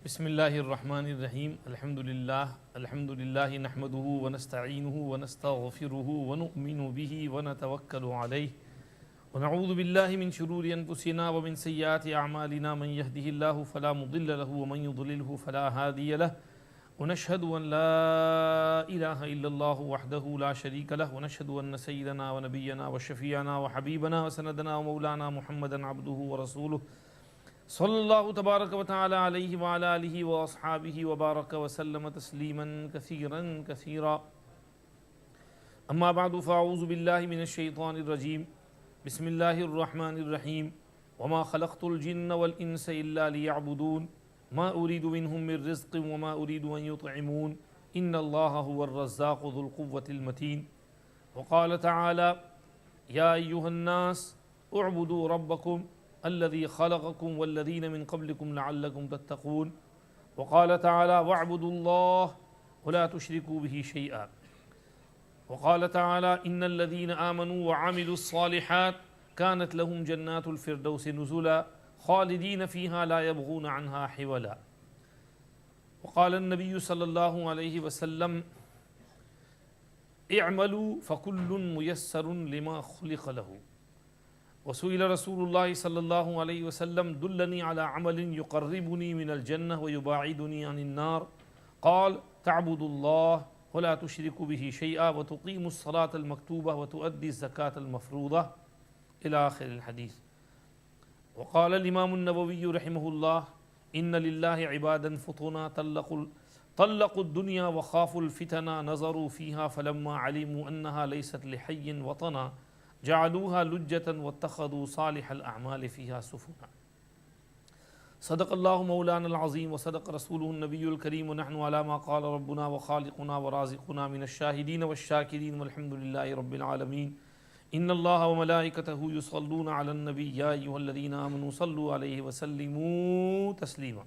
بسم اللہ الرحمن الرحیم الحمد للہ نحمدہ ونستعینہ ونستغفرہ ونؤمن بہ ونتوکل علیہ ونعوذ باللہ من شرور انفسنا ومن سیئات اعمالنا من یہدہ اللہ فلا مضل لہ ومن یضللہ فلا ہادی لہ ونشہد ان لا الہ الا اللہ وحدہ لا شریک لہ ونشہد ان سیدنا ونبینا وشفیعنا وحبیبنا وسندنا ومولانا محمدا عبدہ ورسولہ صلی اللہ تبارک و تعالی علیہ وعلی آلہ واصحابہ وبارک وسلم تسلیما کثیرا کثیرا اما بعد فاعوذ باللہ من الشیطان الرجیم بسم اللہ الرحمن الرحیم وما خلقت الجن والانس الا لیعبدون ما اريد منهم من رزق وما اريد ان يطعمون ان اللہ هو الرزاق ذو القوة المتین وقال تعالی یا ایہا الناس اعبدوا ربکم الذي خلقكم والذين من قبلكم لعلكم تتقون وقال تعالى واعبدوا الله ولا تشركوا به شيئا وقال تعالى إن الذين آمنوا وعملوا الصالحات كانت لهم جنات الفردوس نزلا خالدين فيها لا يبغون عنها حولا وقال النبي صلى الله عليه وسلم اعملوا فكل ميسر لما خلق له وسئل رسول الله صلى الله عليه وسلم دلني على عمل يقربني من الجنة ويباعدني عن النار قال تعبد الله ولا تشرك به شيئا وتقيم الصلاة المكتوبة وتؤدي الزكاة المفروضة إلى آخر الحديث وقال الإمام النووي رحمه الله إن لله عبادا فطنا طلقوا الدنيا وخافوا الفتن نظروا فيها فلما علموا أنها ليست لحي وطنا جعلوها لجة واتخذوا صالح الأعمال فيها سفنا صدق الله مولانا العظيم وصدق رسوله النبي الكريم ونحن على ما قال ربنا وخالقنا ورازقنا من الشاهدين والشاكرين والحمد لله رب العالمين إن الله وملائكته يصلون على النبي يا أيها الذين آمنوا صلوا عليه وسلموا تسليما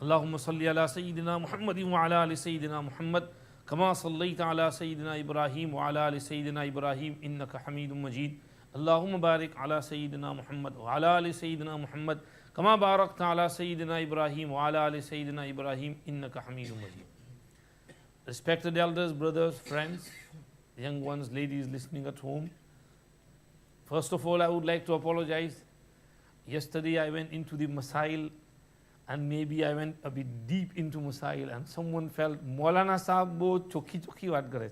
اللهم صل على سيدنا محمد وعلى آل سيدنا محمد كما صليت على سيدنا إبراهيم وعلى آل سيدنا إبراهيم إنك حميد مجيد اللهم بارك على سيدنا محمد وعلى آل سيدنا محمد كما باركت على سيدنا إبراهيم وعلى آل سيدنا إبراهيم إنك حميد مجيد. Respected elders, brothers, friends, young ones, ladies listening at home, first of all I would like to apologize. Yesterday I went into the Masail and maybe I went a bit deep into Masail and someone felt Maulana Sahab bahut choki baat kar rahe.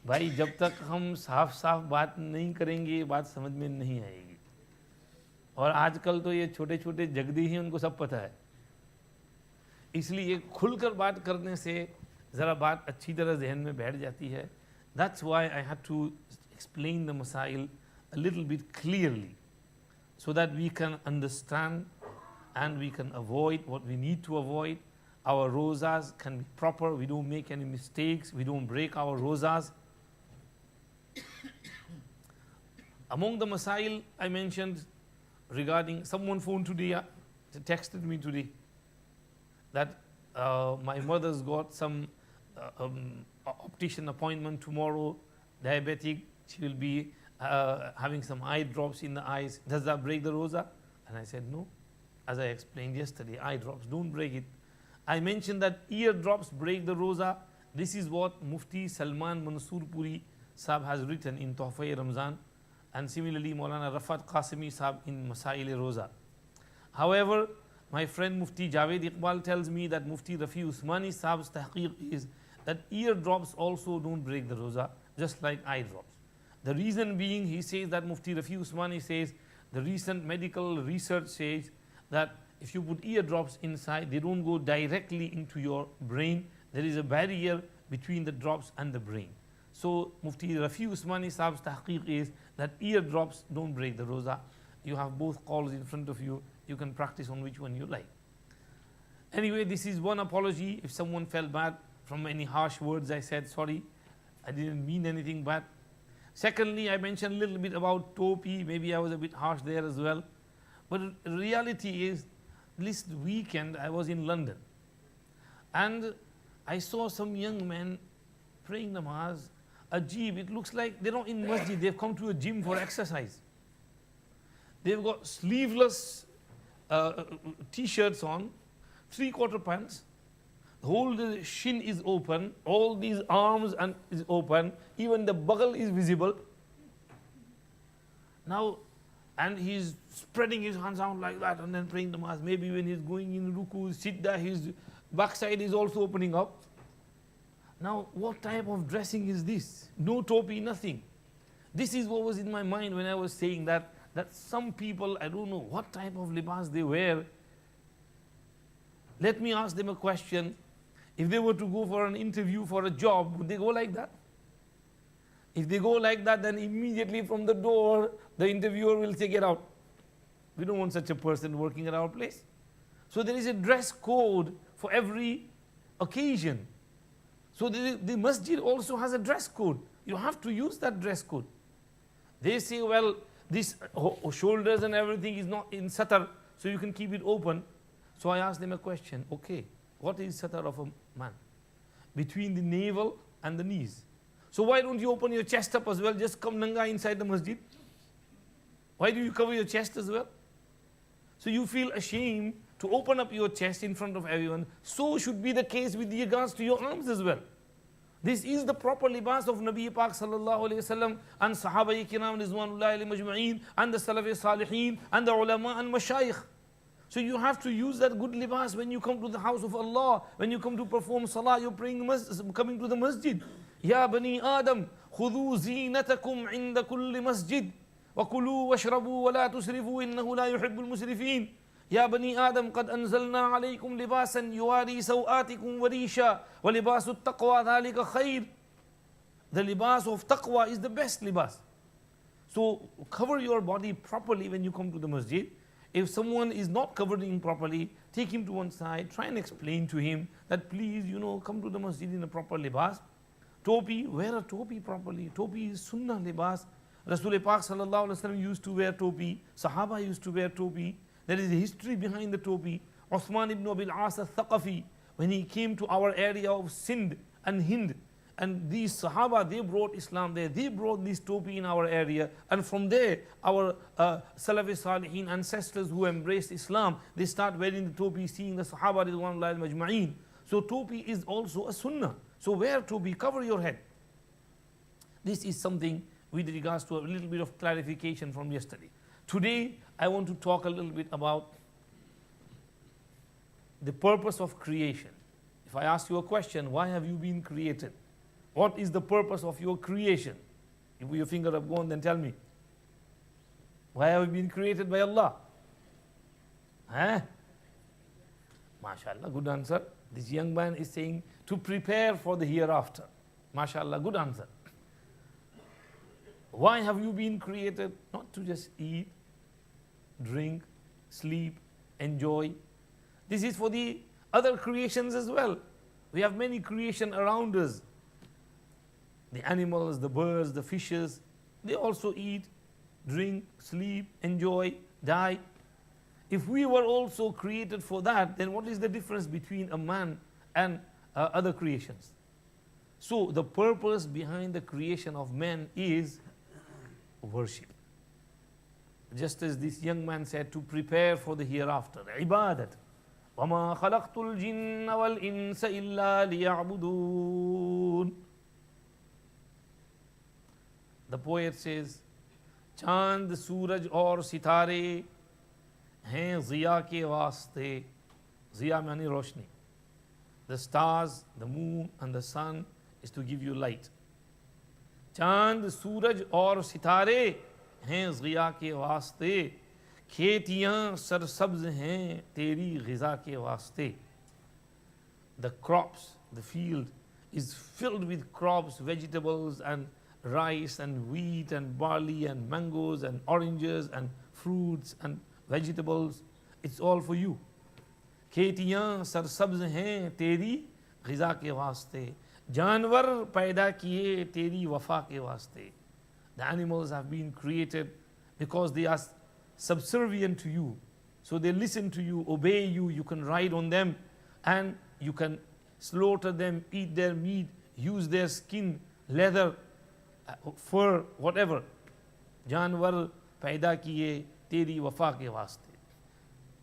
بھائی جب تک ہم صاف صاف بات نہیں کریں گے بات سمجھ میں نہیں آئے گی اور آج کل تو یہ چھوٹے چھوٹے جگدی ہیں ان کو سب پتہ ہے اس لیے کھل کر بات کرنے سے ذرا بات اچھی طرح ذہن میں بیٹھ جاتی ہے. That's why I had to explain the Masail a little bit clearly so that we can understand and we can avoid what we need to avoid. Our rozas can be proper, we don't make any mistakes, we don't break our rozas. Among the Masail I mentioned regarding, someone phoned today, texted me today that my mother's got some optician appointment tomorrow, diabetic, she will be having some eye drops in the eyes. Does that break the roza? And I said no. As I explained yesterday, eye drops don't break it. I mentioned that ear drops break the roza. This is what Mufti Salman Mansoor Puri Sahab has written in Tuhfa-e Ramzan, and similarly Maulana Rafat Qasimi Sahab in Masail-e Roza. However, my friend Mufti Javed Iqbal tells me that Mufti Rafi Usmani Sahab's tahqiq is that ear drops also don't break the roza, just like eye drops. The reason being, he says that Mufti Rafi Usmani says the recent medical research says that if you put eardrops inside, they don't go directly into your brain. There is a barrier between the drops and the brain. So Mufti Rafi Usmani Sahab's tahqiq is that eardrops don't break the roza. You have both calls in front of you. You can practice on which one you like. Anyway, this is one apology. If someone felt bad from any harsh words I said, sorry, I didn't mean anything bad. Secondly, I mentioned a little bit about Topi. Maybe I was a bit harsh there as well. But the reality is, this weekend I was in London and I saw some young men praying namaz. Ajib, it looks like they're not in masjid, they've come to a gym for exercise. They've got sleeveless t-shirts on, 3/4 pants, the whole shin is open, all these arms and is open, even the buckle is visible. Now, and he's spreading his hands out like that and then praying the namaz. Maybe when he's going in ruku, sidda, his backside is also opening up. Now, what type of dressing is this? No topi, nothing. This is what was in my mind when I was saying that some people, I don't know what type of libas they wear. Let me ask them a question. If they were to go for an interview for a job, would they go like that? If they go like that, then immediately from the door, the interviewer will say, get out. We don't want such a person working at our place. So there is a dress code for every occasion. So the masjid also has a dress code. You have to use that dress code. They say, well, this shoulders and everything is not in satar, so you can keep it open. So I asked them a question. Okay, what is satar of a man? Between the navel and the knees. So why don't you open your chest up as well? Just come nanga inside the masjid. Why do you cover your chest as well? So you feel ashamed to open up your chest in front of everyone. So should be the case with regards to your arms as well. This is the proper libas of Nabi Pak sallallahu alayhi wasallam and Sahaba kiram rizwanullahi alayhim majma'een and the Salaf salihin and the ulama and mashayikh. So you have to use that good libas when you come to the house of Allah, when you come to perform salah, you're praying, coming to the masjid. Ya bani Adam, khudhu zinatakum inda kulli masjid, wa kulu washrabu wa la tusrifu innahu la yuhibbul musrifin. يا بني آدم قد أنزلنا عليكم لباسا يواري سوآتكم وريشا ولباس التقوى ذلك خير. The libas of taqwa is the best libas. So cover your body properly when you come to the masjid. If someone is not covering properly, take him to one side, try and explain to him that please, come to the masjid in a proper libas. Topi, wear a topi properly. Topi is sunnah libas. Rasul Pak sallallahu alaihi wasallam used to wear topi. Sahaba used to wear topi. There is a history behind the topi. Uthman ibn Abil As al-Thaqafi, when he came to our area of Sindh and Hind, and these Sahaba, they brought Islam there. They brought this topi in our area. And from there, our Salafi Salihin ancestors who embraced Islam, they start wearing the topi, seeing the Sahaba ridwanullahi majma'een. So topi is also a sunnah. So wear topi, cover your head. This is something with regards to a little bit of clarification from yesterday. Today, I want to talk a little bit about the purpose of creation. If I ask you a question, why have you been created? What is the purpose of your creation? You put your finger up, go on, then tell me. Why have you been created by Allah? MashaAllah, good answer. This young man is saying to prepare for the hereafter. MashaAllah, good answer. Why have you been created? Not to just eat, drink, sleep, enjoy. This is for the other creations as well. We have many creation around us. The animals, the birds, the fishes, they also eat, drink, sleep, enjoy, die. If we were also created for that, then what is the difference between a man and other creations? So the purpose behind the creation of man is worship. Just as this young man said, to prepare for the hereafter. Ibadat. وَمَا خَلَقْتُ الْجِنَّ وَالْإِنسَ إِلَّا لِيَعْبُدُونَ. The poet says, चांद सूरज और सितारे हैं ज़िया के वास्ते. ज़िया मानी रोशनी. The stars, the moon and the sun is to give you light. चांद सूरज और सितारे हैं ज़िया के वास्ते. खेतियाँ सरसब्ज हैं तेरी ग़िज़ा के वास्ते. The crops, the field is filled with crops, vegetables and rice and wheat and barley and mangoes and oranges and fruits and vegetables. It's all for you. खेतियाँ सरसब्ज हैं तेरी ग़िज़ा के वास्ते. जानवर पैदा किए तेरी वफ़ा के वास्ते. The animals have been created because they are subservient to you. So they listen to you, obey you, you can ride on them and you can slaughter them, eat their meat, use their skin, leather, fur, whatever. जानवर पैदा किए तेरी वफ़ा के वास्ते.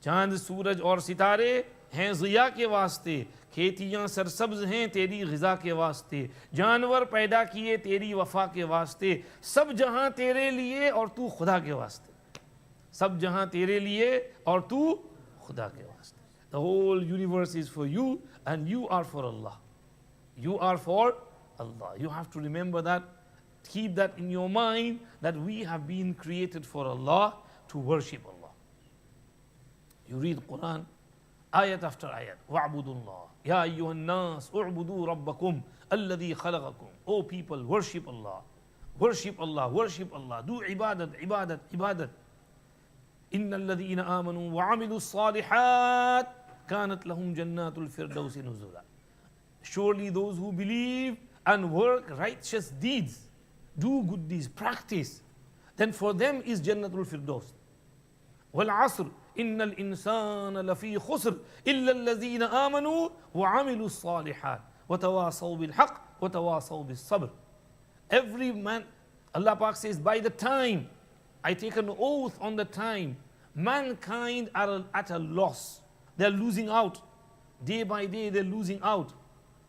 चांद सूरज और सितारे हैं ज़िया के वास्ते, खेतियाँ सरसब्ज हैं तेरी ग़िज़ा के वास्ते, जानवर पैदा किए तेरी वफ़ा के वास्ते, सब जहां तेरे लिए और तू खुदा के वास्ते, सब जहां तेरे लिए और तू खुदा के वास्ते. The whole universe is for you and you are for Allah. You are for Allah. You have to remember that. Keep that in your mind, that we have been created for Allah, to worship Allah. You read Quran, ayat after ayat. Wa'budullah. Ya ayyuhan nas, u'budu rabbakum, alladhi khalaqakum. O people, worship Allah. Worship Allah, worship Allah. Do ibadat, ibadat, ibadat. Inna alladhina amanu wa amilu salihat, kanat lahum jannatul firdausi nuzula. Surely those who believe and work righteous deeds, do good deeds, practice, then for them is Jannatul Firdaus. Wal asr, innal insana lafi khusr, illa alladhina amanu wa amilu salihat, wa tawasaw bil haqq, wa tawasaw bis sabr. Every man, Allah Pak says, by the time, I take an oath on the time, mankind are at a loss. They're losing out. Day by day, they're losing out.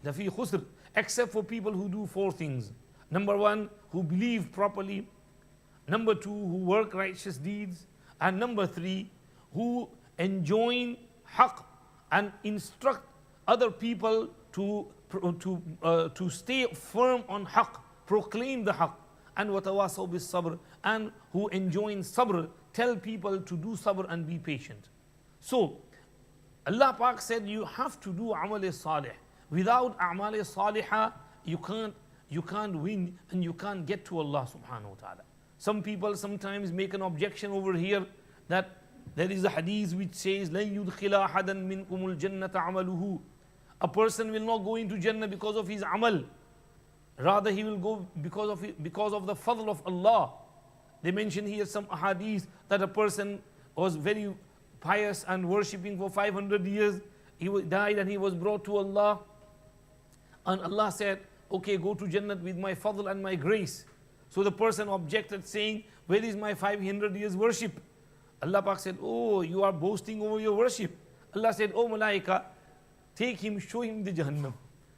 Lafi khusr, except for people who do four things. Number one, who believe properly. Number two, who work righteous deeds. And number three, who enjoin haqq and instruct other people to stay firm on haqq, proclaim the haqq. And watawasaw bis sabr, and who enjoin sabr, tell people to do sabr and be patient. So, Allah Pak said you have to do amal salih. Without a'mal salihah, you can't win and you can't get to Allah subhanahu wa ta'ala. Some people sometimes make an objection over here that there is a hadith which says, لَن يُدْخِلَ أَحَدًا مِنْكُمُ الْجَنَّةَ عَمَلُهُ. A person will not go into Jannah because of his amal. Rather, he will go because of the fadl of Allah. They mention here some hadith that a person was very pious and worshipping for 500 years. He died and he was brought to Allah. And Allah said, okay, go to Jannah with my fadl and my grace. So the person objected, saying, where is my 500 years worship? Allah Pak said, oh, you are boasting over your worship. Allah said, oh Malaika, take him, show him the Jahannam.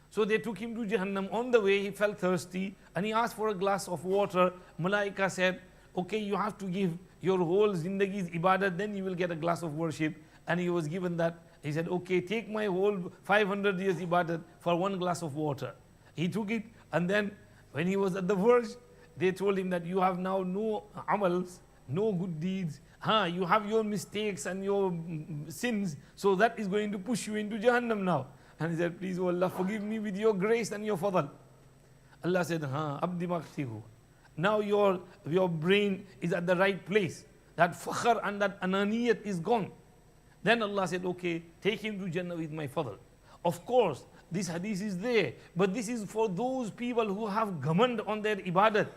So they took him to Jahannam. On the way, he felt thirsty and he asked for a glass of water. Malaika said, okay, you have to give your whole zindagi's ibadat, then you will get a glass of worship. And he was given that. He said, okay, take my whole 500 years ibadat for one glass of water. He took it, and then when he was at the verge, they told him that you have now no amals, no good deeds. You have your mistakes and your sins, so that is going to push you into Jahannam now. And he said, please, oh Allah, forgive me with your grace and your fadl. Allah said, abdi maghfihu. Now your brain is at the right place. That fakhr and that ananiyat is gone. Then Allah said, okay, take him to Jannah with my fadl. Of course, this hadith is there, but this is for those people who have ghamand on their ibadat,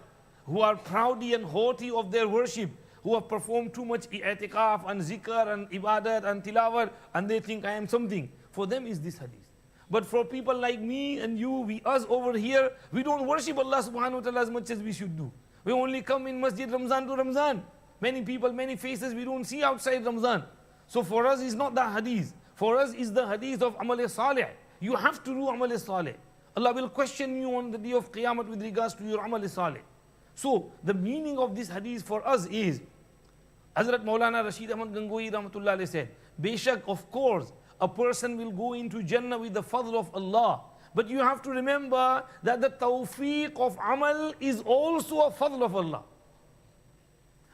who are proudy and haughty of their worship, who have performed too much i'tikaf and zikr and ibadat and tilawat, and they think I am something. For them is this hadith. But for people like me and you, us over here, we don't worship Allah subhanahu wa ta'ala as much as we should do. We only come in masjid Ramzan to Ramzan. Many people, many faces we don't see outside Ramzan. So for us is not the hadith. For us is the hadith of amal salih. You have to do amal salih. Allah will question you on the day of Qiyamah with regards to your amal salih. So the meaning of this hadith for us is, Hazrat Maulana Rashid Ahmad Gangohi Rahmatullah Alayhi said, Beshak, of course, a person will go into Jannah with the fadl of Allah. But you have to remember that the tawfiq of amal is also a fadl of Allah.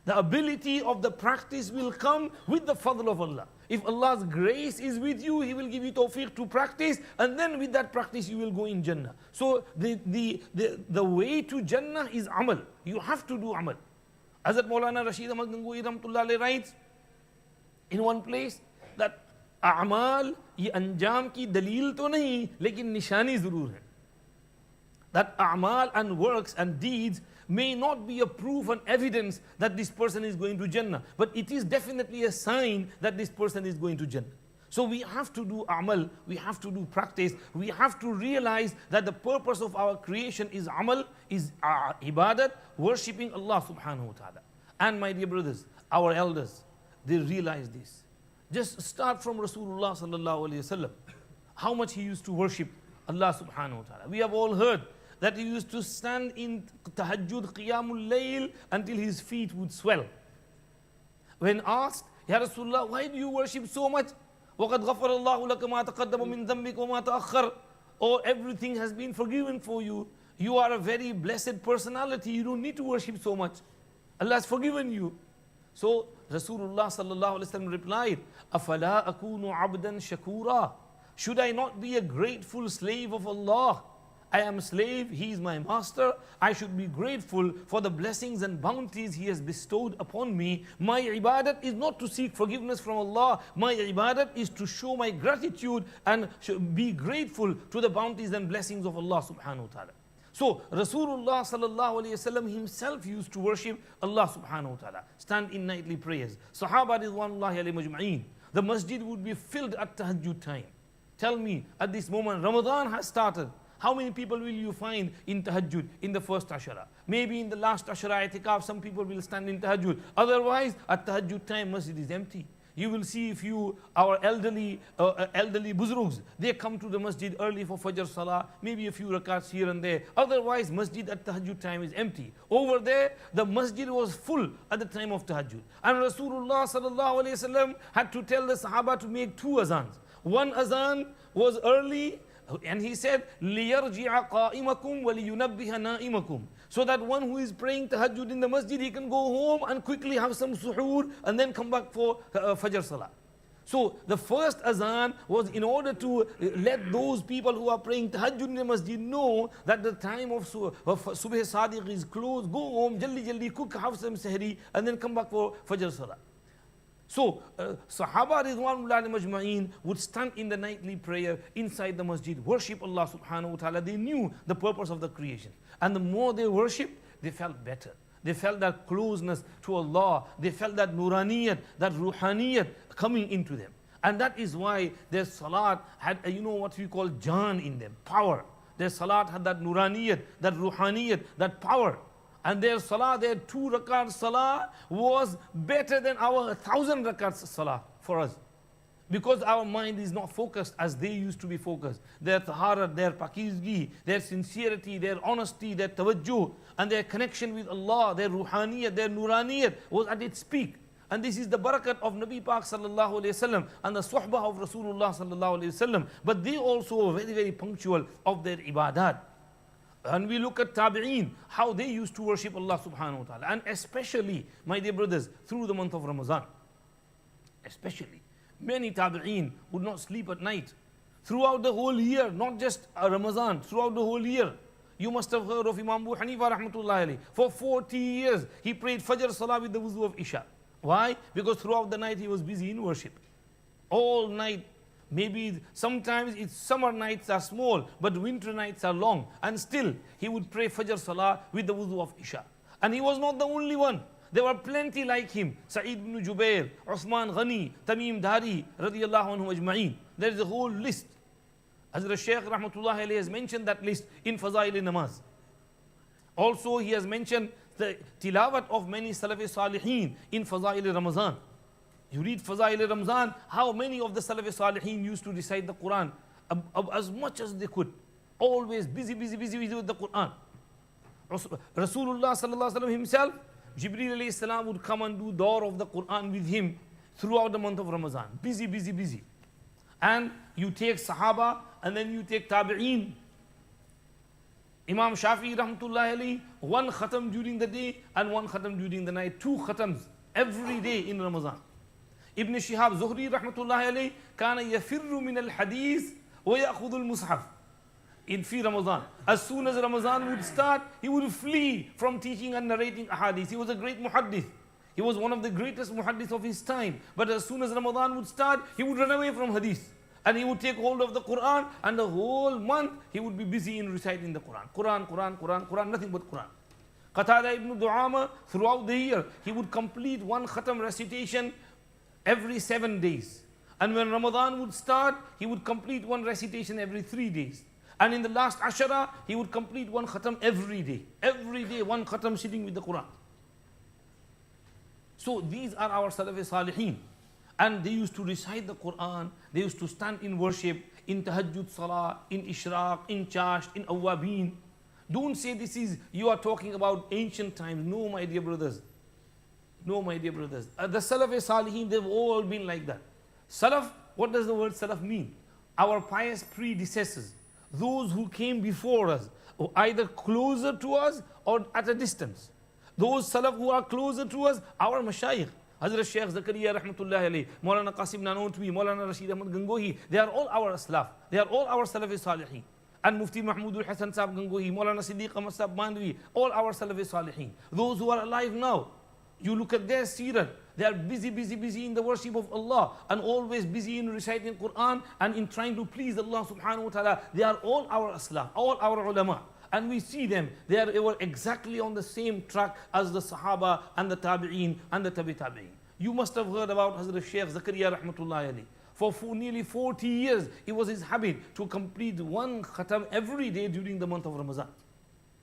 The ability of the practice will come with the fadl of Allah. If Allah's grace is with you, He will give you tawfiq to practice, and then with that practice you will go in Jannah. So the way to Jannah is amal. You have to do amal. Hazrat Maulana Rashid Ahmad Gangohi Rahmatullah Alayhi writes in one place that a'mal ये अंजाम की दलील तो नहीं, लेकिन निशानी जरूर है. That a'mal and works and deeds may not be a proof and evidence that this person is going to Jannah, but it is definitely a sign that this person is going to Jannah. So we have to do amal, we have to do practice, we have to realize that the purpose of our creation is amal, is ibadat, worshipping Allah subhanahu wa ta'ala. And my dear brothers, our elders, they realize this. Just start from Rasulullah sallallahu alayhi wasallam. How much he used to worship Allah subhanahu wa ta'ala. We have all heard that he used to stand in tahajjud, qiyamul layl, until his feet would swell. When asked, Ya Rasulullah, why do you worship so much? وَقَدْ غَفَرَ اللَّهُ لَكَ مَا تَقَدَّمَ مِنْ ذَنْبِكَ وَمَا تَأَخَّرَ. Oh, everything has been forgiven for you. You are a very blessed personality. You don't need to worship so much. Allah has forgiven you. So Rasulullah sallallahu alaihi wasallam replied, أَفَلَا أَكُونُ عَبْدًا شَكُورًا. Should I not be a grateful slave of Allah? I am a slave, He is my master. I should be grateful for the blessings and bounties He has bestowed upon me. My ibadat is not to seek forgiveness from Allah. My ibadat is to show my gratitude and be grateful to the bounties and blessings of Allah subhanahu wa ta'ala. So Rasulullah sallallahu alayhi wasallam himself used to worship Allah subhanahu wa ta'ala, stand in nightly prayers. Sahaba ridwanullahi alayhim majma'een. The masjid would be filled at tahajjud time. Tell me, at this moment, Ramadan has started. How many people will you find in tahajjud in the first ashara? Maybe in the last ashara itikaf, some people will stand in tahajjud. Otherwise, at tahajjud time, masjid is empty. You will see our elderly buzrugs, they come to the masjid early for Fajr Salah, maybe a few rakats here and there. Otherwise, masjid at tahajjud time is empty. Over there, the masjid was full at the time of tahajjud. And Rasulullah sallallahu alayhi wasallam had to tell the Sahaba to make two azans. One azan was early, and he said, لِيَرْجِعَ قَائِمَكُمْ وَلِيُنَبِّهَ نَائِمَكُمْ. So that one who is praying tahajjud in the masjid, he can go home and quickly have some suhoor and then come back for Fajr Salah. So the first azan was in order to let those people who are praying tahajjud in the masjid know that the time of Subh Sadiq is close. Go home, jaldi cook, have some sahri, and then come back for Fajr Salah. So, Sahaba Ridwanullahi Majma'een would stand in the nightly prayer inside the masjid, worship Allah subhanahu wa ta'ala. They knew the purpose of the creation. And the more they worshipped, they felt better. They felt that closeness to Allah. They felt that nuraniyat, that ruhaniyat coming into them. And that is why their salat had, what we call jaan in them, power. Their salat had that nuraniyat, that ruhaniyat, that power. And their salah, their 2 rakat salah was better than our 1,000 rakat salah for us. Because our mind is not focused as they used to be focused. Their taharat, their pakizgi, their sincerity, their honesty, their tawajjuh, and their connection with Allah, their ruhaniyat, their nuraniyat was at its peak. And this is the barakat of Nabi Pak sallallahu alayhi wasallam and the suhbah of Rasulullah sallallahu alayhi wasallam. But they also were very, very punctual of their ibadat. And we look at tabi'een, how they used to worship Allah subhanahu wa ta'ala. And especially, my dear brothers, through the month of Ramadan. Especially, many tabi'een would not sleep at night. Throughout the whole year, not just Ramadan, throughout the whole year. You must have heard of Imam Abu Hanifa rahmatullahi alayhi. For 40 years, he prayed Fajr Salah with the wuzu of Isha. Why? Because throughout the night, he was busy in worship. All night. Maybe sometimes it's summer nights are small, but winter nights are long. And still, he would pray Fajr Salah with the wudu of Isha. And he was not the only one. There were plenty like him. Sa'id ibn Jubair, Uthman Ghani, Tamim Dari, radiyallahu anhu ajma'een. There is a whole list. Hazrat Shaykh rahmatullahi alayhi has mentioned that list in Fazail Namaz. Also, he has mentioned the tilawat of many Salafi Salihin in Fazail Ramazan. You read Fazail Ramzan, how many of the Salafi Salihin used to recite the Quran as much as they could. Always busy with the Quran. Rasulullah sallallahu alaihi wasallam himself, Jibreel alayhi salam would come and do door of the Quran with him throughout the month of Ramadan. Busy. And you take Sahaba and then you take Tabi'een. Imam Shafi'i rahmatullahi alayhi, 1 khatam during the day and 1 khatam during the night. 2 khatams every day in Ramadan. Ibn Shihab Zuhri rahmatullahi alayhi kana yafirru min al-hadith wa ya'khudhu al-mushaf in fi Ramadan. As soon as Ramadan would start, he would flee from teaching and narrating ahadith. He was a great muhaddith. He was one of the greatest muhaddiths of his time. But as soon as Ramadan would start, he would run away from hadith. And he would take hold of the Quran, and the whole month he would be busy in reciting the Quran. Quran, nothing but Quran. Qatada ibn Du'ama, throughout the year, he would complete 1 khatam recitation every 7 days. And when Ramadan would start, he would complete 1 recitation every 3 days. And in the last Ashara, he would complete 1 khatam every day. Every day, 1 khatam sitting with the Quran. So these are our Salafi Salihin. And they used to recite the Quran, they used to stand in worship, in tahajjud salah, in ishraq, in chasht, in awabin. Don't say you are talking about ancient times. No, my dear brothers. No, my dear brothers. The Salaf-e-Salihin, they've all been like that. Salaf, what does the word Salaf mean? Our pious predecessors, those who came before us, or either closer to us or at a distance. Those Salaf who are closer to us, our Mashayikh, Hazrat Shaykh Zakaria Rahmatullahi Alayhi, Maulana Qasim Nanotwi, Maulana Rashid Ahmad Gangohi, they are all our Salaf. They are all our Salaf-e-Salihin. And Mufti Mahmudul Hasan Sahib Gangohi, Maulana Siddiq Ahmad Sahib Mandvi, all our Salaf-e-Salihin. Those who are alive now, you look at their seerah, they are busy in the worship of Allah and always busy in reciting Quran and in trying to please Allah subhanahu wa ta'ala. They are all our aslam, all our ulama. And we see them, they were exactly on the same track as the Sahaba and the Tabi'een and the Tabi'een. You must have heard about Hazrat Shaykh Zakaria Rahmatullahi Alayhi. For nearly 40 years, it was his habit to complete one khatam every day during the month of Ramadan.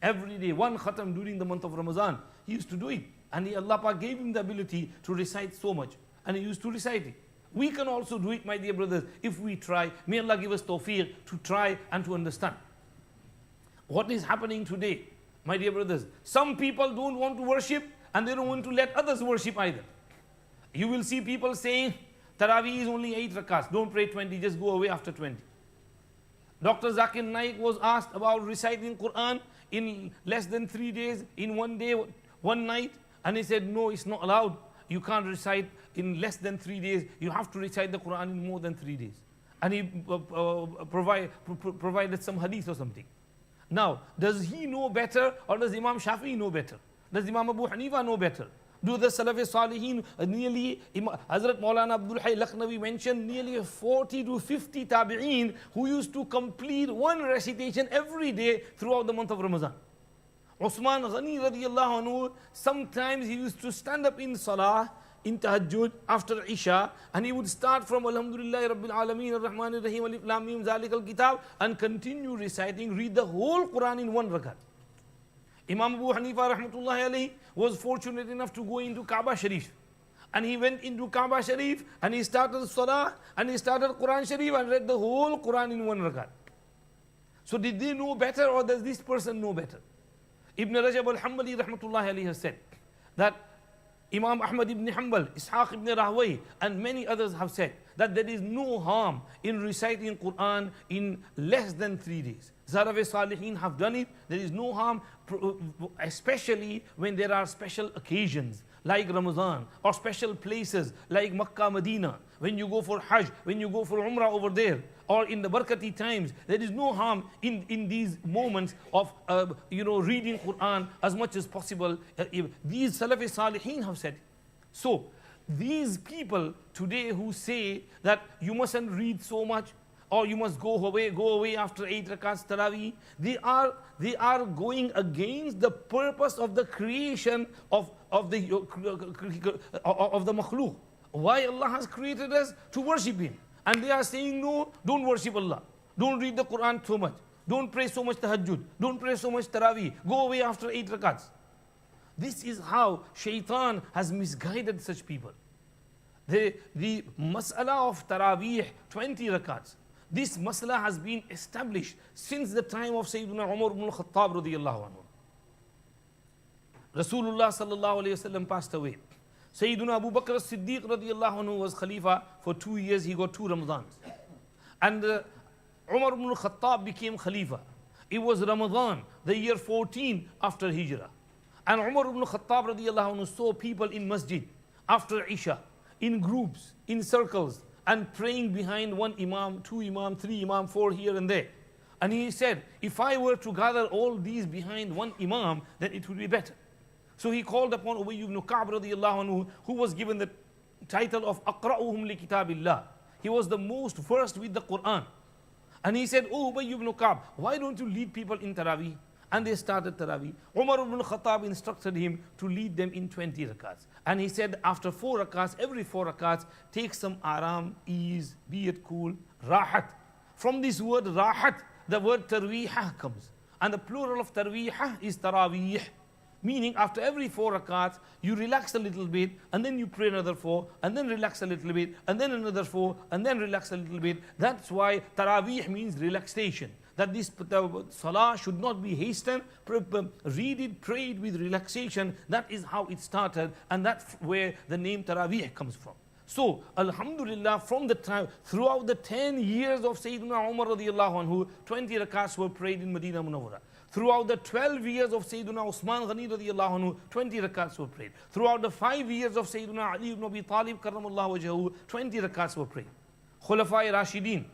Every day, one khatam during the month of Ramadan. He used to do it. And Allah Pak gave him the ability to recite so much. And he used to recite it. We can also do it, my dear brothers, if we try. May Allah give us tawfiq to try and to understand. What is happening today, my dear brothers? Some people don't want to worship and they don't want to let others worship either. You will see people saying, Taraweeh is only 8 rakats, don't pray 20, just go away after 20. Dr. Zakir Naik was asked about reciting Quran in less than 3 days, in one day, one night. And he said, no, it's not allowed. You can't recite in less than 3 days. You have to recite the Quran in more than 3 days. And he provided some hadith or something. Now, does he know better or does Imam Shafi'i know better? Does Imam Abu Hanifa know better? Do the Salaf-e-Salihin, nearly, Hazrat Maulana Abdul Hayy Lakhnawi mentioned nearly 40 to 50 Tabi'een who used to complete one recitation every day throughout the month of Ramadan. Usman Ghani radiallahu anhu, sometimes he used to stand up in Salah, in Tahajjud, after Isha, and he would start from Alhamdulillah Rabbil Alameen Ar-Rahman Ar-Rahim Alif Lam Mim Zalikal Kitab and continue reciting, read the whole Quran in one rakat. Imam Abu Hanifa Rahmatullahi Alayhi was fortunate enough to go into Kaaba Sharif. And he went into Kaaba Sharif and he started Salah and he started Quran Sharif and read the whole Quran in one rakat. So did they know better or does this person know better? Ibn Rajab al-Hanbali Rahmatullahi Alayhi has said that Imam Ahmad ibn Hanbal, Ishaq ibn Rahway and many others have said that there is no harm in reciting Quran in less than 3 days. Salaf-e-Salihin have done it. There is no harm, especially when there are special occasions like Ramadan or special places like Makkah, Medina. When you go for Hajj, when you go for Umrah over there, or in the Barakati times, there is no harm in these moments of reading Quran as much as possible. These Salaf-e-Salihin have said. So, these people today who say that you mustn't read so much, or you must go away after 8 rakats Taraweeh, they are going against the purpose of the creation of the makhluk. Why Allah has created us? To worship Him. And they are saying, no, don't worship Allah. Don't read the Quran so much. Don't pray so much tahajjud. Don't pray so much Taraweeh. Go away after 8 rakats. This is how Shaitan has misguided such people. The mas'ala of Taraweeh, 20 rakats, this mas'ala has been established since the time of Sayyidina Umar ibn al-Khattab radiyallahu anhu. Rasulullah sallallahu alayhi wasallam passed away. Sayyidina Abu Bakr as-Siddiq radiyallahu anhu was Khalifa for 2 years. He got 2 Ramadans. And Umar ibn al-Khattab became Khalifa. It was Ramadan, the year 14 after Hijrah. And Umar ibn al-Khattab radiyallahu anhu saw people in masjid after Isha, in groups, in circles, and praying behind one Imam, 2 Imam, 3 Imam, 4 here and there. And he said, if I were to gather all these behind one Imam, then it would be better. So he called upon Ubay ibn Ka'b radiyallahu anhu, who was given the title of Aqra'uhum li kitabillah. He was the most versed with the Quran. And he said, oh Ubay ibn Ka'b, why don't you lead people in Taraweeh? And they started Taraweeh. Umar ibn Khattab instructed him to lead them in 20 rakats. And he said, after 4 rakats, every 4 rakats, take some aram, ease, be it cool, rahat. From this word rahat, the word tarweehah comes. And the plural of tarweehah is taraweeh. Meaning after every 4 rakats, you relax a little bit, and then you pray another 4, and then relax a little bit, and then another 4, and then relax a little bit. That's why Taraweeh means relaxation. That this salah should not be hastened, read it, pray it with relaxation. That is how it started, and that's where the name Taraweeh comes from. So, Alhamdulillah, from the time, throughout the 10 years of Sayyidina Umar radiallahu anhu, 20 rakats were prayed in Medina Munawwara. Throughout the 12 years of Sayyidina Usman Ghani radiallahu anhu, 20 rakats were prayed. Throughout the 5 years of Sayyidina Ali ibn Abi Talib karramallahu wajhahu, 20 rakats were prayed. Khulafai Rashidin.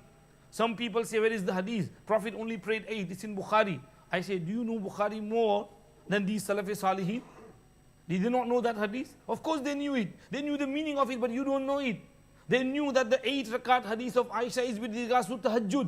Some people say, where is the hadith? Prophet only prayed 8. It's in Bukhari. I say, do you know Bukhari more than these Salafi Salihin? Did they not know that hadith? Of course they knew it. They knew the meaning of it, but you don't know it. They knew that the 8 rakat hadith of Aisha is with regards to tahajjud,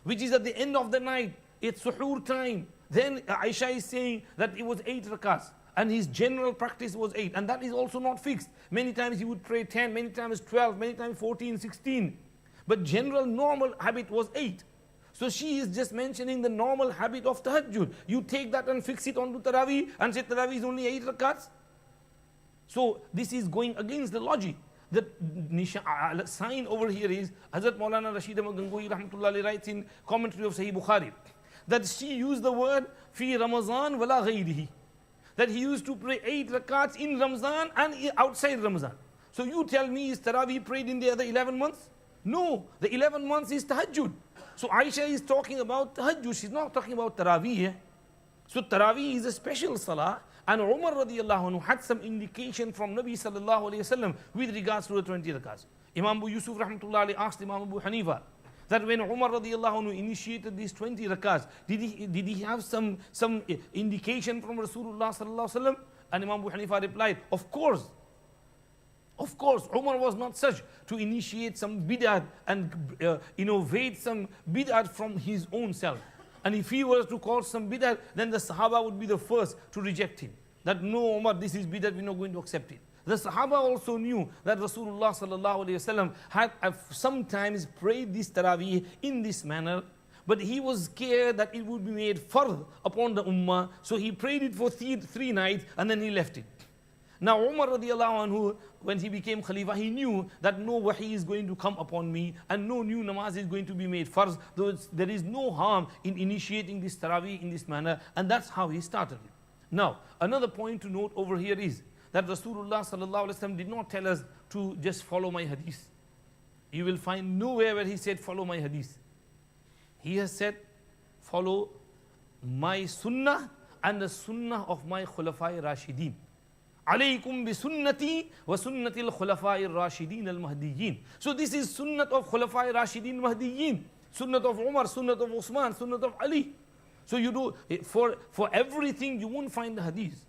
which is at the end of the night. It's suhoor time. Then Aisha is saying that it was 8 rakats. And his general practice was 8. And that is also not fixed. Many times he would pray 10, many times 12, many times 14, 16. But general normal habit was 8. So she is just mentioning the normal habit of tahajjud. You take that and fix it onto Taraweeh and say Taraweeh is only 8 rakats. So this is going against the logic. The sign over here is Hazrat Maulana Rashid Ahmad Gangohi rahmatullahi writes in commentary of Sahih Bukhari that she used the word fi Ramazan wala ghayrihi, that he used to pray 8 rakats in Ramazan and outside Ramazan. So you tell me, is Taraweeh prayed in the other 11 months? No, the 11 months is tahajjud. So Aisha is talking about tahajjud, she's not talking about Taraweeh. So Taraweeh is a special salah, and Umar radiallahu anhu had some indication from Nabi sallallahu alayhi wasallam with regards to the 20 rakats. Imam Abu Yusuf rahmatullahi alayhi asked Imam Abu Hanifa that when Umar radiallahu anhu initiated these 20 rakats, did he have some indication from Rasulullah sallallahu alayhi wasallam? And Imam Abu Hanifa replied, of course. Of course, Umar was not such to initiate some bid'at and innovate some bid'at from his own self. And if he was to cause some bid'at, then the Sahaba would be the first to reject him. That no, Umar, this is bid'at, we're not going to accept it. The Sahaba also knew that Rasulullah sallallahu alayhi wasallam had sometimes prayed this Taraweeh in this manner, but he was scared that it would be made fard upon the Ummah, so he prayed it for three nights and then he left it. Now Umar radiallahu anhu, when he became Khalifa, he knew that no wahi is going to come upon me and no new namaz is going to be made farz. There is no harm in initiating this Taraweeh in this manner, and that's how he started it. Now, another point to note over here is that Rasulullah sallallahu alaihi wasallam did not tell us to just follow my hadith. You will find nowhere where he said follow my hadith. He has said follow my sunnah and the sunnah of my Khulafai Rashidin. Alaykum bi sunnati wa sunnati al-khulafai al-rashidin al-mahdiyyin. So this is sunnat of Khulafai Rashidin Mahdiyyin, sunnat of Umar, sunnat of Usman, sunnat of Ali. So you do, for everything you won't find the hadith.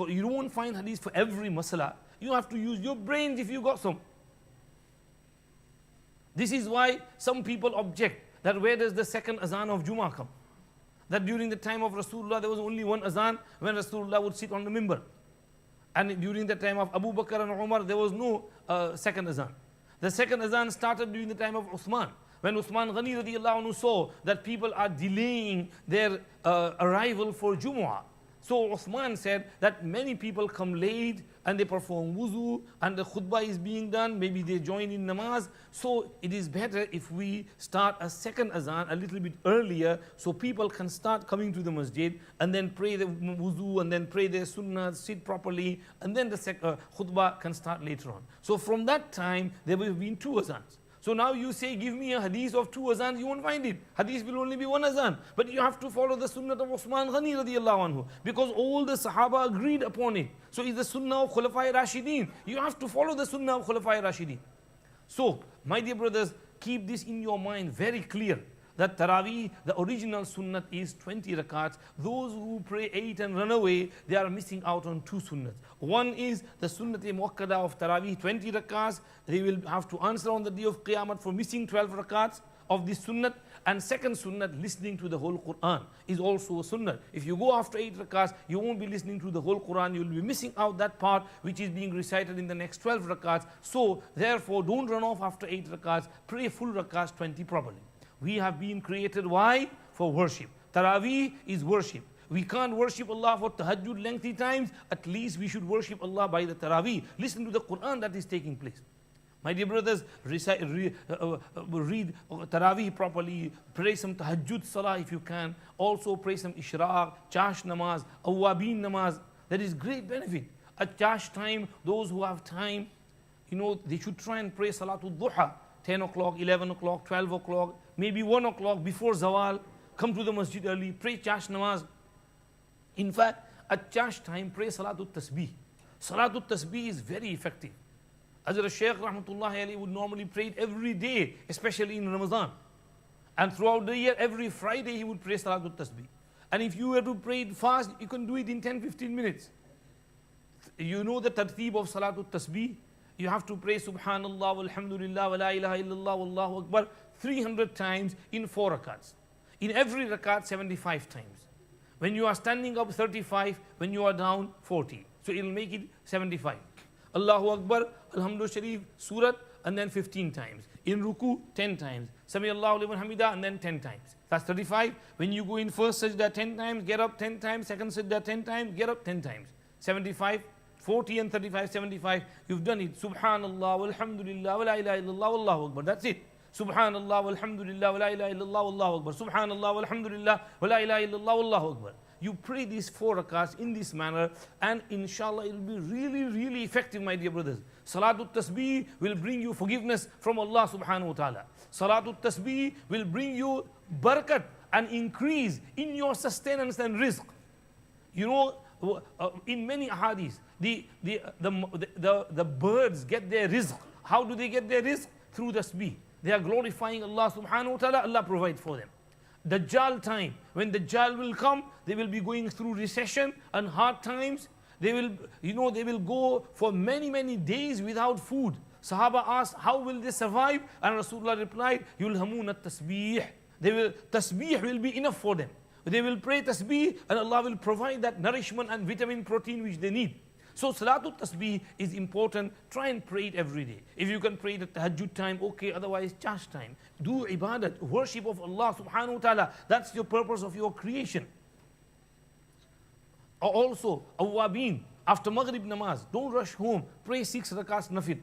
You won't find hadith for every masala. You have to use your brains if you got some. This is why some people object that where does the second azan of Jummah come? That during the time of Rasulullah there was only one azan when Rasulullah would sit on the mimbar. And during the time of Abu Bakr and Umar, there was no second azan. The second azan started during the time of Uthman. When Uthman Ghani radiallahu anhu saw that people are delaying their arrival for Jumu'ah. So Uthman said that many people come late and they perform wuzu and the khutbah is being done, maybe they join in namaz. So it is better if we start a second azan a little bit earlier so people can start coming to the masjid and then pray the wuzu and then pray their sunnah, sit properly, and then the khutbah can start later on. So from that time there will have been 2 azans. So now you say, give me a hadith of 2 azans, you won't find it. Hadith will only be 1 azan. But you have to follow the sunnah of Uthman Ghani radiallahu anhu, because all the Sahaba agreed upon it. So it's the sunnah of Khulafai Rashidin. You have to follow the sunnah of Khulafai Rashidin. So, my dear brothers, keep this in your mind very clear. That Taraweeh, the original sunnat is 20 rakats. Those who pray 8 and run away, they are missing out on 2 sunnats. One is the sunnat-e-muakkada of Taraweeh, 20 rakats. They will have to answer on the day of Qiyamah for missing 12 rakats of this sunnat. And second sunnat, listening to the whole Quran, is also a sunnat. If you go after 8 rakats, you won't be listening to the whole Quran. You will be missing out that part which is being recited in the next 12 rakats. So, therefore, don't run off after 8 rakats. Pray full rakats 20 properly. We have been created, why? For worship. Taraweeh is worship. we can't worship Allah for tahajjud lengthy times, at least we should worship Allah by the Taraweeh. Listen to the Quran that is taking place. My dear brothers, read Taraweeh properly, pray some tahajjud salah if you can. Also pray some ishraq, chash namaz, awwabin namaz. There is great benefit. At chash time, those who have time, they should try and pray salatul duha, 10 o'clock, 11 o'clock, 12 o'clock, maybe 1 o'clock before zawal. Come to the masjid early, pray chash namaz. In fact, at chash time, pray salatul tasbih. Salatul tasbih is very effective. Hazrat Shaykh Rahmatullahi Alayhi would normally pray it every day, especially in Ramadan. And throughout the year, every Friday he would pray Salatul Tasbih. And if you were to pray it fast, you can do it in 10-15 minutes. You know the tarteeb of Salatul Tasbih. You have to pray Subhanallah, Walhamdulillah, wa la ilaha illallah, Wallahu Akbar 300 times in 4 rakats. In every rakat, 75 times. When you are standing up, 35. When you are down, 40. So it will make it 75. Allahu Akbar, Alhamdulillah Sharif, Surat, and then 15 times. In Ruku, 10 times. Sami Allahu liman hamida, and then 10 times. That's 35. When you go in first sajda 10 times, get up 10 times. Second sajda 10 times, get up 10 times. 75, 40 and 35, 75. You've done it. Subhanallah, walhamdulillah, wa la ilaha illallah, Wallahu Akbar. That's it. Subhanallah, walhamdulillah, wa la ilaha illallah, Wallahu Akbar. Subhanallah, walhamdulillah, wa la ilaha illallah, Wallahu Akbar. You pray these 4 rakats in this manner, and inshallah it will be really, really effective, my dear brothers. Salatul Tasbih will bring you forgiveness from Allah subhanahu wa ta'ala. Salatul Tasbih will bring you barakat and increase in your sustenance and rizq. In many ahadith, the birds get their rizq. How do they get their rizq? Through tasbih. They are glorifying Allah subhanahu wa ta'ala, Allah provides for them. Dajjal time, when Dajjal will come, they will be going through recession and hard times. They will go for many, many days without food. Sahaba asked, how will they survive? And Rasulullah replied, yulhamuna tasbih. Tasbih will be enough for them. They will pray tasbih and Allah will provide that nourishment and vitamin protein which they need. So Salatul Tasbih is important. Try and pray it every day. If you can pray it at tahajjud time, okay, otherwise chash time. Do ibadat, worship of Allah subhanahu wa ta'ala. That's your purpose of your creation. Also, awwabin, after Maghrib namaz, don't rush home. Pray 6 rakats nafil.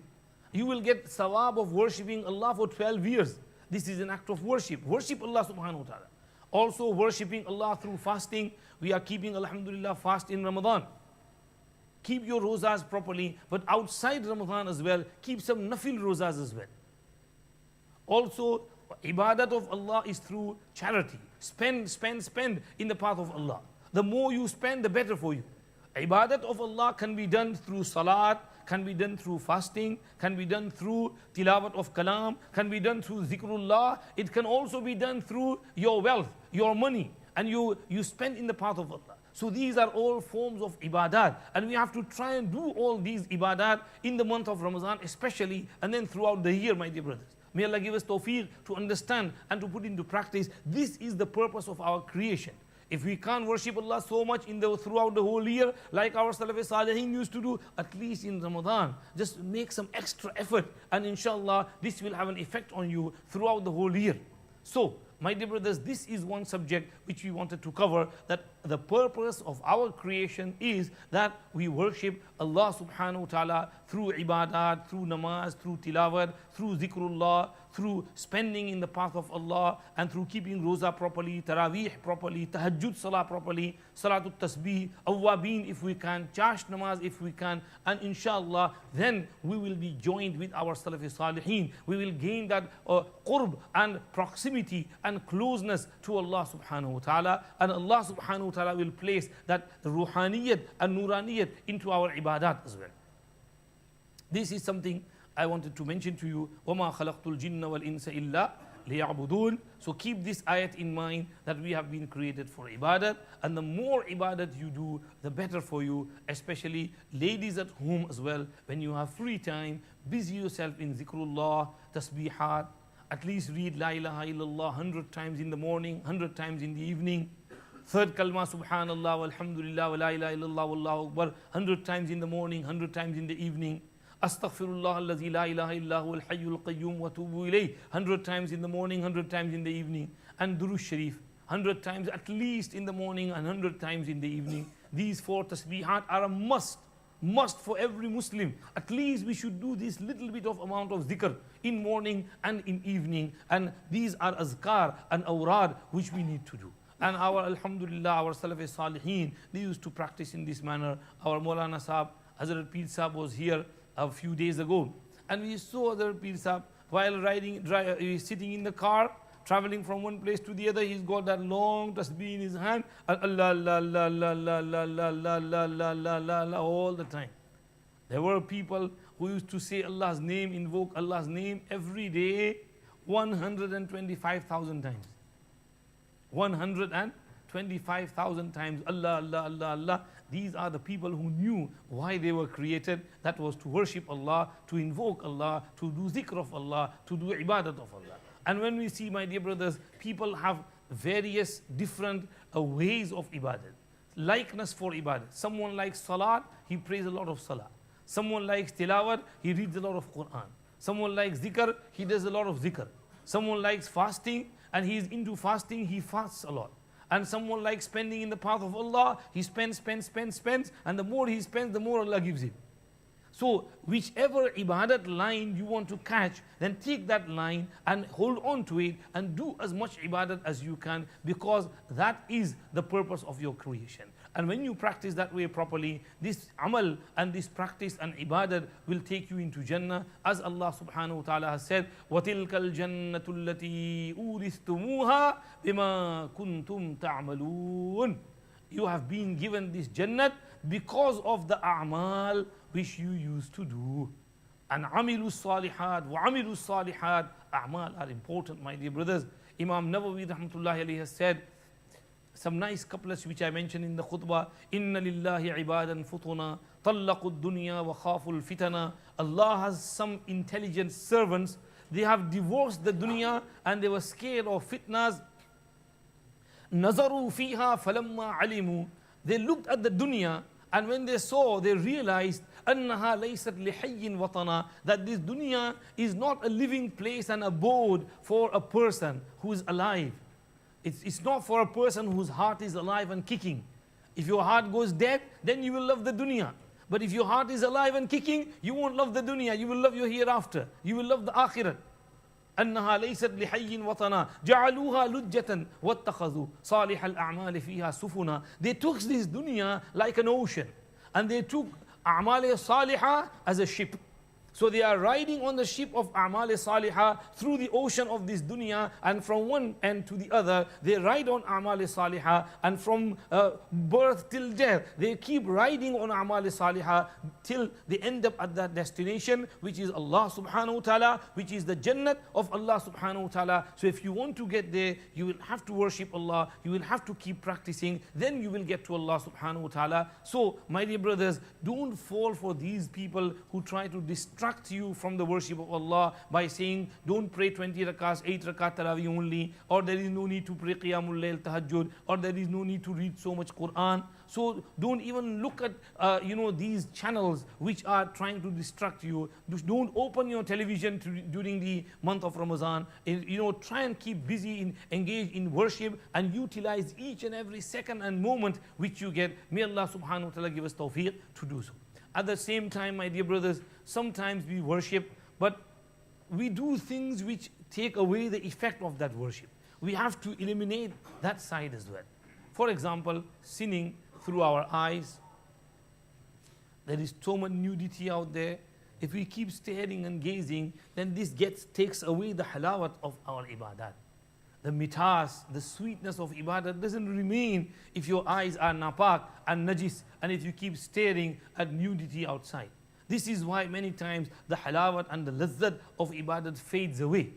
You will get sawab of worshipping Allah for 12 years. This is an act of worship. Worship Allah subhanahu wa ta'ala. Also worshipping Allah through fasting. We are keeping, alhamdulillah, fast in Ramadan. Keep your rozas properly, but outside Ramadan as well, keep some nafil rozas as well. Also, ibadat of Allah is through charity. Spend in the path of Allah. The more you spend, the better for you. Ibadat of Allah can be done through salat, can be done through fasting, can be done through tilawat of kalam, can be done through zikrullah. It can also be done through your wealth, your money, and you spend in the path of Allah. So these are all forms of ibadat, and we have to try and do all these ibadat in the month of Ramadan especially, and then throughout the year, my dear brothers. May Allah give us tawfiq to understand and to put into practice. This is the purpose of our creation. If we can't worship Allah so much throughout the whole year, like our Salaf Salihin used to do, at least in Ramadan, just make some extra effort, and inshallah, this will have an effect on you throughout the whole year. So, my dear brothers, this is one subject which we wanted to cover, that the purpose of our creation is that we worship Allah subhanahu wa ta'ala through ibadat, through namaz, through tilawat, through zikrullah, through spending in the path of Allah, and through keeping roza properly, taraweeh properly, tahajjud salah properly, salatul tasbih, awwabin if we can, chash namaz if we can, and inshallah then we will be joined with our Salafi Salihin. We will gain that qurb and proximity and closeness to Allah subhanahu wa ta'ala, and Allah subhanahu wa ta'ala will place that ruhaniyat and nuraniyat into our ibadat as well. This is something I wanted to mention to you. وَمَا خَلَقْتُ الْجِنَّ وَالْإِنسَ إِلَّا لِيَعْبُدُونَ. So keep this ayat in mind, that we have been created for ibadat, and the more ibadat you do, the better for you, especially ladies at home as well. When you have free time, busy yourself in zikrullah, tasbihat, at least read La ilaha illallah 100 times in the morning, 100 times in the evening. Third kalma, subhanallah, walhamdulillah, wa la ilaha illallah, wallahu akbar, 100 times in the morning, 100 times in the evening. Astaghfirullah allazi la ilaha illa huwal hayyul qayyum wa tubu ilayh, 100 times in the morning, 100 times in the evening. And Durush Sharif, 100 times at least in the morning and 100 times in the evening. These 4 tasbihat are a must for every Muslim. At least we should do this little bit of amount of zikr in morning and in evening. And these are azkar and awrad which we need to do. And our, alhamdulillah, our Salaf Salihin, they used to practice in this manner. Our Maulana Sahab, Hazrat Pir Sahab was here a few days ago. And we saw Hazrat Pir Sahab while sitting in the car, traveling from one place to the other. He's got that long tasbih in his hand. And Allah, Allah, Allah, Allah, Allah, Allah, Allah, Allah, Allah, Allah, Allah, all the time. There were people who used to say Allah's name, invoke Allah's name every day 125,000 times. 125,000 times. Allah, Allah, Allah, Allah. These are the people who knew why they were created. That was to worship Allah, to invoke Allah, to do zikr of Allah, to do ibadat of Allah. And when we see, my dear brothers, people have various different ways of ibadat. Likeness for ibadat. Someone likes salat, he prays a lot of salah. Someone likes tilawat, he reads a lot of Quran. Someone likes zikr, he does a lot of zikr. Someone likes fasting, and he is into fasting, he fasts a lot. And someone likes spending in the path of Allah, he spends, and the more he spends, the more Allah gives him. So whichever ibadat line you want to catch, then take that line and hold on to it and do as much ibadat as you can, because that is the purpose of your creation. And when you practice that way properly, this amal and this practice and ibadat will take you into Jannah. As Allah subhanahu wa ta'ala has said, وَتِلْكَ الْجَنَّةُ الَّتِي أُورِثْتُمُوهَا بِمَا كُنْتُمْ تَعْمَلُونَ. You have been given this Jannat because of the a'mal which you used to do. And amilu salihat, wa amilu salihat. A'mal are important, my dear brothers. Imam Nawawi rahmatullahi alayhi has said some nice couplets which I mentioned in the khutbah. Inna lillahi ibadan futuna, tallaqu dunya wa khaful fitana. Allah has some intelligent servants. They have divorced the dunya and they were scared of fitnas. Nazaru fiha falamma alimu. They looked at the dunya, and when they saw, they realized أنها ليست لحي وطنا, that this dunya is not a living place and abode for a person who is alive. It's not for a person whose heart is alive and kicking. If your heart goes dead, then you will love the dunya. But if your heart is alive and kicking, you won't love the dunya. You will love your hereafter. You will love the akhirat. أنها ليست لحي وطنا جعلوها لجة واتخذوا صالح الأعمال فيها سفنا. They took this dunya like an ocean, and they took أعمال صالحة as a ship. So they are riding on the ship of A'mal Salihah through the ocean of this dunya, and from one end to the other, they ride on A'mal Salihah, and from birth till death, they keep riding on A'mal Salihah till they end up at that destination, which is Allah subhanahu wa ta'ala, which is the Jannat of Allah subhanahu wa ta'ala. So if you want to get there, you will have to worship Allah, you will have to keep practicing, then you will get to Allah subhanahu wa ta'ala. So my dear brothers, don't fall for these people who try to distract you from the worship of Allah by saying, don't pray 20 rakats, 8 rakat tarawih only, or there is no need to pray qiyamul layl, tahajjud, or there is no need to read so much Quran. So don't even look at these channels which are trying to distract you. Don't open your television during the month of Ramadan. Try and keep busy, engaged in worship, and utilize each and every second and moment which you get. May Allah subhanahu wa ta'ala give us tawfiq to do so. At the same time, my dear brothers, sometimes we worship, but we do things which take away the effect of that worship. We have to eliminate that side as well. For example, sinning through our eyes. There is so much nudity out there. If we keep staring and gazing, then this takes away the halawat of our ibadat. The mitas, the sweetness of ibadat doesn't remain if your eyes are napak and najis, and if you keep staring at nudity outside. This is why many times the halawat and the lazzat of ibadat fades away.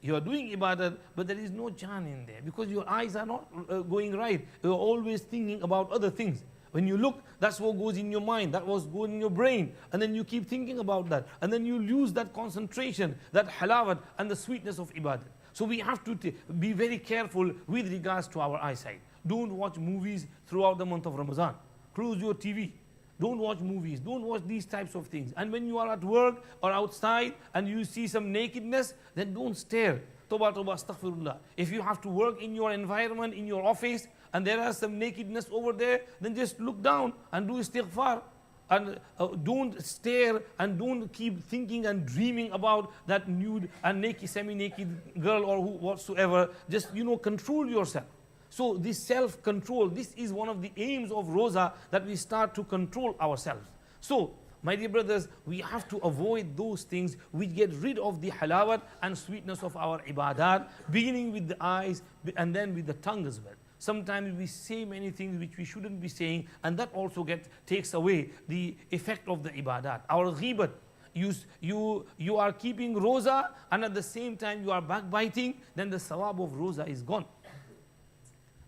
You are doing ibadat, but there is no jaan in there because your eyes are not going right. You are always thinking about other things. When you look, that's what goes in your mind, that was going in your brain, and then you keep thinking about that, and then you lose that concentration, that halawat and the sweetness of ibadat. So we have to be very careful with regards to our eyesight. Don't watch movies throughout the month of Ramadan. Close your TV. Don't watch movies. Don't watch these types of things. And when you are at work or outside and you see some nakedness, then don't stare. Toba, Toba, astaghfirullah. If you have to work in your environment, in your office, and there are some nakedness over there, then just look down and do istighfar. And don't stare and don't keep thinking and dreaming about that nude and naked, semi-naked girl or whatsoever. Just, control yourself. So this self-control, this is one of the aims of Roza, that we start to control ourselves. So, my dear brothers, we have to avoid those things which get rid of the halawat and sweetness of our ibadat, beginning with the eyes and then with the tongue as well. Sometimes we say many things which we shouldn't be saying, and that also takes away the effect of the ibadat. Our ghibat, you are keeping roza, and at the same time you are backbiting, then the sawab of roza is gone.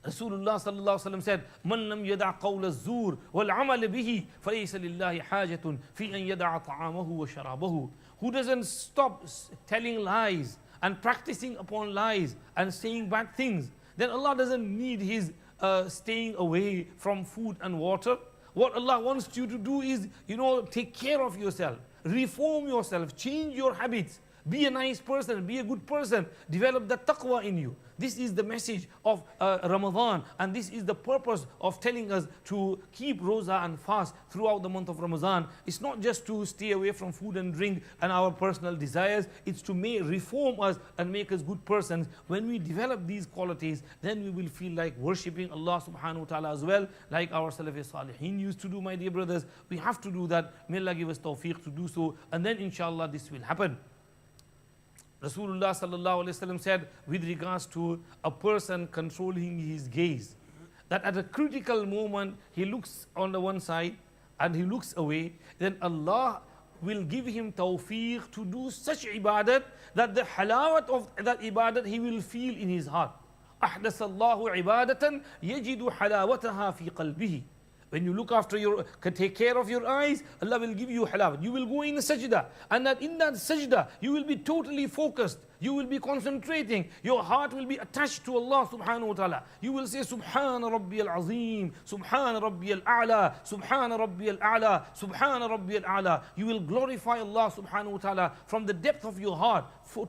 Rasulullah sallallahu alaihi wasallam said, "Man lam yada' qawl az-zur wal 'amal bihi, falaysa lillahi hajatun fi an yada'a ta'amahu wa sharabahu." Who doesn't stop telling lies and practicing upon lies and saying bad things, then Allah doesn't need his staying away from food and water. What Allah wants you to do is, take care of yourself, reform yourself, change your habits, be a nice person, be a good person, develop the taqwa in you. This is the message of Ramadan, and this is the purpose of telling us to keep roza and fast throughout the month of Ramadan. It's not just to stay away from food and drink and our personal desires, it's to reform us and make us good persons. When we develop these qualities, then we will feel like worshipping Allah subhanahu wa ta'ala as well, like our Salafi Salihin used to do, my dear brothers. We have to do that. May Allah give us tawfiq to do so, and then inshallah this will happen. Rasulullah sallallahu alaihi wasallam said, with regards to a person controlling his gaze, that at a critical moment he looks on the one side and he looks away, then Allah will give him tawfiq to do such ibadat that the halawat of that ibadat he will feel in his heart. أحدث الله عبادة يجد حلاوتها في قلبه. When you look after take care of your eyes, Allah will give you halawat. You will go in a sajda, and in that sajda, you will be totally focused. You will be concentrating. Your heart will be attached to Allah subhanahu wa ta'ala. You will say, Subhana Rabbi al-Azim, Subhana Rabbi al-A'la, Subhana Rabbi al-A'la, Subhana Rabbi al-A'la. You will glorify Allah subhanahu wa ta'ala from the depth of your heart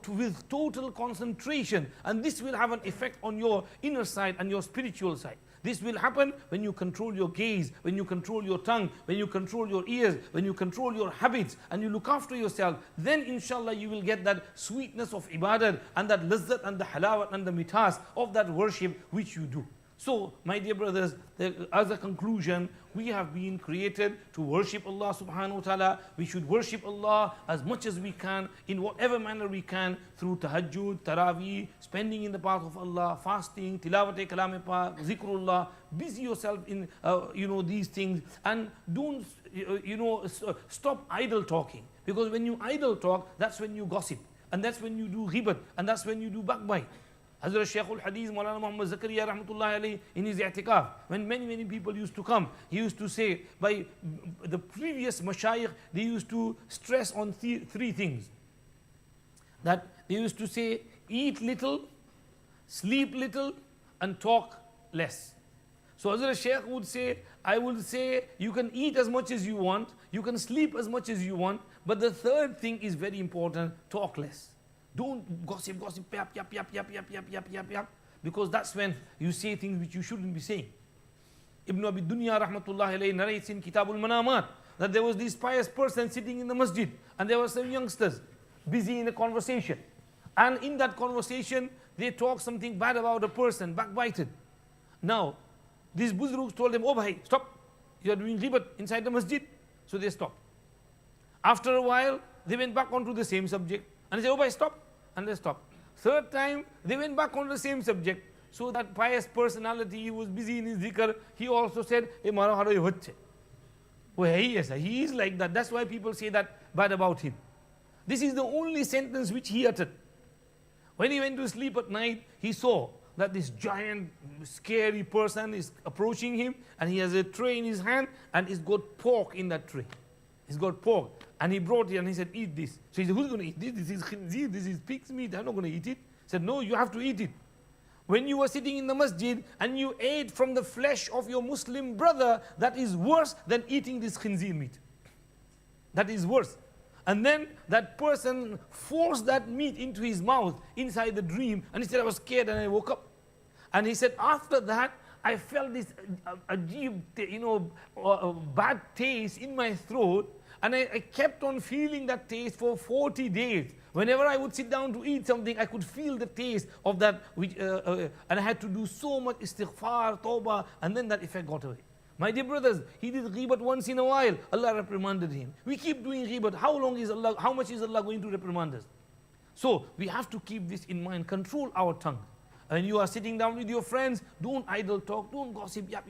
with total concentration. And this will have an effect on your inner side and your spiritual side. This will happen when you control your gaze, when you control your tongue, when you control your ears, when you control your habits, and you look after yourself. Then inshallah you will get that sweetness of ibadat and that lazzat and the halawat and the mitas of that worship which you do. So, my dear brothers, as a conclusion, we have been created to worship Allah subhanahu wa ta'ala. We should worship Allah as much as we can, in whatever manner we can, through tahajjud, taraweeh, spending in the path of Allah, fasting, tilawat-e kalam-e pak, zikrullah. Busy yourself in these things, and don't stop idle talking, because when you idle talk, that's when you gossip, and that's when you do ghibat, and that's when you do backbite. Hazrat Shaykh al-Hadith Maulana Muhammad Zakaria rahmatullahi alayhi, in his i'tikaf, when many people used to come, he used to say, by the previous mashayikh, they used to stress on three things. That they used to say, eat little, sleep little, and talk less. So Hazrat Shaykh would say, I would say, you can eat as much as you want, you can sleep as much as you want, but the third thing is very important, talk less. Don't gossip, yap, because that's when you say things which you shouldn't be saying. Ibn Abi Dunya rahmatullahi alayhi narrates in Kitabul Manamat that there was this pious person sitting in the masjid, and there were some youngsters busy in a conversation. And in that conversation, they talked something bad about a person, backbited. Now, these buzrugs told them, oh bhai, stop, you are doing ghibat inside the masjid. So they stopped. After a while, they went back onto the same subject, and they said, oh bhai, stop. And they stopped. Third time, they went back on the same subject. So that pious personality, he was busy in his dhikr, he also said, hey, mara haro ye hoche. Oh, he is like that. That's why people say that bad about him. This is the only sentence which he uttered. When he went to sleep at night, he saw that this giant, scary person is approaching him, and he has a tray in his hand, and he's got pork in that tray. He's got pork. And he brought it and he said, eat this. So he said, who's going to eat this? This is khinzir, this is pig's meat. I'm not going to eat it. He said, no, you have to eat it. When you were sitting in the masjid and you ate from the flesh of your Muslim brother, that is worse than eating this khinzir meat. That is worse. And then that person forced that meat into his mouth inside the dream. And he said, I was scared and I woke up. And he said, after that, I felt this bad taste in my throat. And I kept on feeling that taste for 40 days. Whenever I would sit down to eat something, I could feel the taste of that, and I had to do so much istighfar, tawbah, and then that effect got away. My dear brothers, he did ghibat once in a while. Allah reprimanded him. We keep doing ghibat. How much is Allah going to reprimand us? So we have to keep this in mind. Control our tongue. And you are sitting down with your friends, don't idle talk, don't gossip, yap.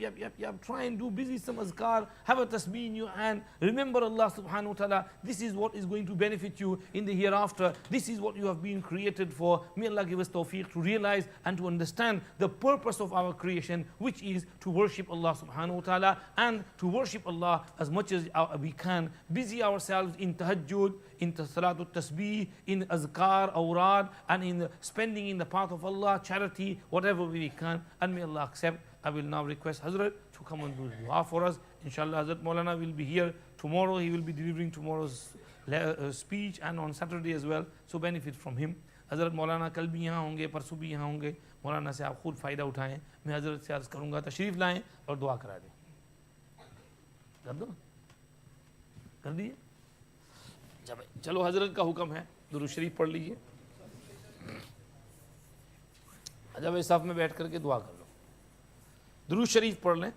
Try and do busy some azkar, have a tasbih in your hand. Remember Allah subhanahu wa ta'ala. This is what is going to benefit you in the hereafter. This is what you have been created for. May Allah give us tawfiq to realize and to understand the purpose of our creation, which is to worship Allah subhanahu wa ta'ala and to worship Allah as much as we can. Busy ourselves in tahajjud, in salatul tasbih, in azkar, awrad, and in spending in the path of Allah, charity, whatever we can, and may Allah accept. I will now request Hazrat to come and do dua for us. Inshallah, Hazrat Maulana will be here tomorrow. He will be delivering tomorrow's speech and on Saturday as well. So benefit from him. Hazrat Maulana कल भी यहाँ होंगे, परसों भी यहाँ होंगे. मौलाना से आप खुद फ़ायदा उठाएं. मैं हज़रत से अर्ज़ करूँगा तशरीफ़ लाएं और दुआ करा दें. कर दो? कर दिए? चलो हज़रत का हुक्म है. दुरूद शरीफ पढ़ लीजिए. जब इस साफ में बैठ करके दुआ कर लो. दुरूद शरीफ पढ़ लें.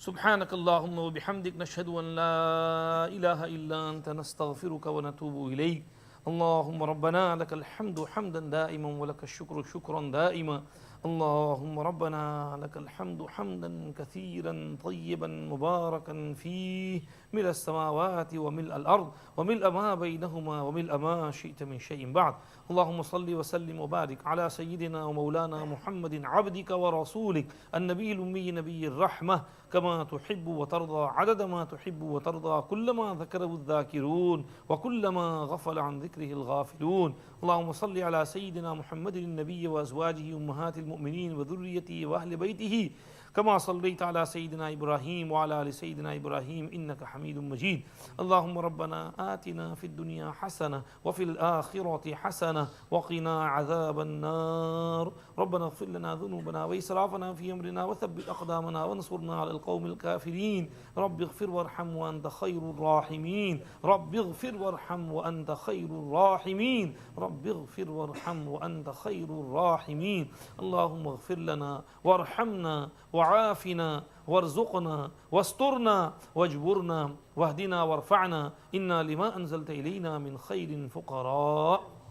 سبحانك اللهم وبحمدك نشهد أن لا إله إلا أنت نستغفرك ونتوب إليك. اللهم ربنا لك الحمد حمدا دائما ولك الشكر شكرا دائما. اللهم ربنا لك الحمد حمدا كثيرا طيبا مباركا فيه ملء السماوات وملء الأرض وملء ما بينهما وملء ما شئت من شيء بعد. اللهم صل وسلم وبارك على سيدنا ومولانا محمد عبدك ورسولك النبي الأمي نبي الرحمة كما تحب وترضى عدد ما تحب وترضى كلما ذكره الذاكرون وكلما غفل عن ذكره الغافلون. اللهم صل على سيدنا محمد النبي وأزواجه أمهات المؤمنين وذريته وأهل بيته كما صليت على سيدنا إبراهيم وعلى آل سيدنا إبراهيم إنك حميد مجيد. اللهم ربنا آتنا في الدنيا حسنة وفي الآخرة حسنة وقنا عذاب النار. ربنا اغفر لنا ذنوبنا وإسرافنا في أمرنا وثبت أقدامنا وانصرنا على القوم الكافرين. رب اغفر وارحم وأنت خير الراحمين. رب اغفر وارحم وأنت خير الراحمين. رب اغفر وارحم وأنت خير الراحمين. اللهم اغفر لنا وارحمنا وعافنا وارزقنا واسترنا واجبرنا واهدنا وارفعنا. إنا لما أنزلت إلينا من خير فقراء.